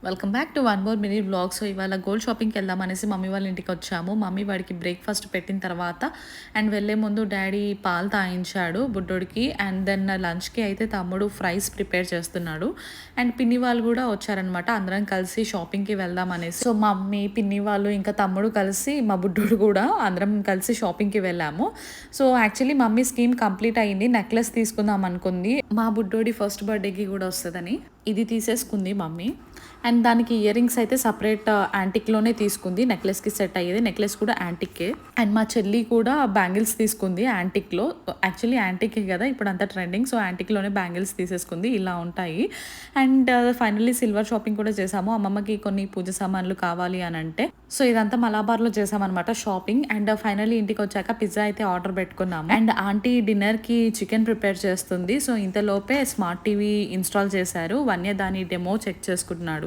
Welcome back to one more mini vlog. So ఇవాళ gold షాపింగ్కి వెళ్దాం అనేసి మమ్మీ వాళ్ళ ఇంటికి వచ్చాము. మమ్మీ వాడికి బ్రేక్ఫాస్ట్ పెట్టిన తర్వాత అండ్ వెళ్ళే ముందు డాడీ పాలు తాగించాడు బుడ్డోడికి. అండ్ దెన్ లంచ్కి అయితే తమ్ముడు ఫ్రైస్ ప్రిపేర్ చేస్తున్నాడు. అండ్ పిన్ని వాళ్ళు కూడా వచ్చారనమాట. అందరం కలిసి షాపింగ్కి వెళ్దాం అనేసి. సో మమ్మీ పిన్ని వాళ్ళు ఇంకా తమ్ముడు కలిసి మా బుడ్డోడు కూడా అందరం కలిసి షాపింగ్కి వెళ్ళాము. So actually mummy scheme complete అయ్యింది. నెక్లెస్ తీసుకుందాం అనుకుంది. మా బుడ్డోడి ఫస్ట్ బర్త్డేకి కూడా వస్తుందని ఇది తీసేసుకుంది మమ్మీ. అండ్ దానికి ఇయర్ రింగ్స్ అయితే సపరేట్ యాంటిక్లోనే తీసుకుంది. నెక్లెస్కి సెట్ అయ్యేది. నెక్లెస్ కూడా యాంటిక్కే. అండ్ మా చెల్లి కూడా బ్యాంగిల్స్ తీసుకుంది యాంటిక్లో. యాక్చువల్లీ యాంటిక్కే కదా ఇప్పుడు అంతా ట్రెండింగ్. సో యాంటిక్లోనే బ్యాంగిల్స్ తీసేసుకుంది. ఇలా ఉంటాయి. అండ్ ఫైనల్లీ సిల్వర్ షాపింగ్ కూడా చేసాము. అమ్మమ్మకి కొన్ని పూజ సామాన్లు కావాలి అని అంటే. సో ఇదంతా మలాబార్లో చేసామన్నమాట షాపింగ్. అండ్ ఫైనల్లీ ఇంటికి వచ్చాక పిజ్జా అయితే ఆర్డర్ పెట్టుకున్నాము. అండ్ ఆంటీ డిన్నర్కి చికెన్ ప్రిపేర్ చేస్తుంది. సో ఇంతలోపే స్మార్ట్ టీవీ ఇన్స్టాల్ చేశారు. వన్య దాని డెమో చెక్ చేసుకుంటున్నాడు.